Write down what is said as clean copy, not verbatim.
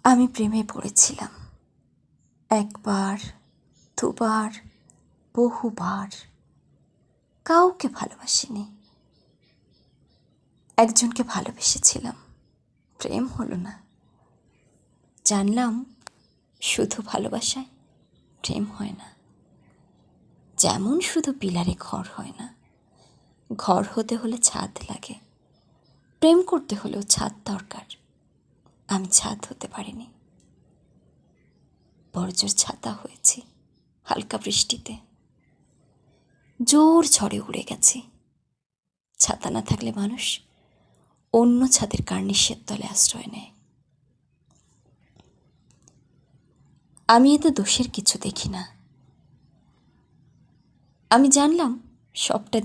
আমি প্রেমে পড়েছিলাম, একবার, দুবার, বহুবার। কাউকে ভালোবাসিনি। একজনকে ভালোবেসেছিলাম, প্রেম হলো না। জানলাম শুধু ভালোবাসায় প্রেম হয় না। যেমন শুধু পিলারে ঘর হয় না, ঘর হতে হলে ছাদ লাগে। প্রেম করতে হলেও ছাদ দরকার। আমি ছাদ হতে পারিনি। বড়জোর ছাতা হয়েছি হালকা বৃষ্টিতে, জোর ঝড়ে উড়ে গেছি। ছাতা না থাকলে মানুষ অন্য ছাদের কার্নিশের তলে আশ্রয় নেয়। আমি এতে দোষের কিছু দেখি না। আমি জানলাম সবটা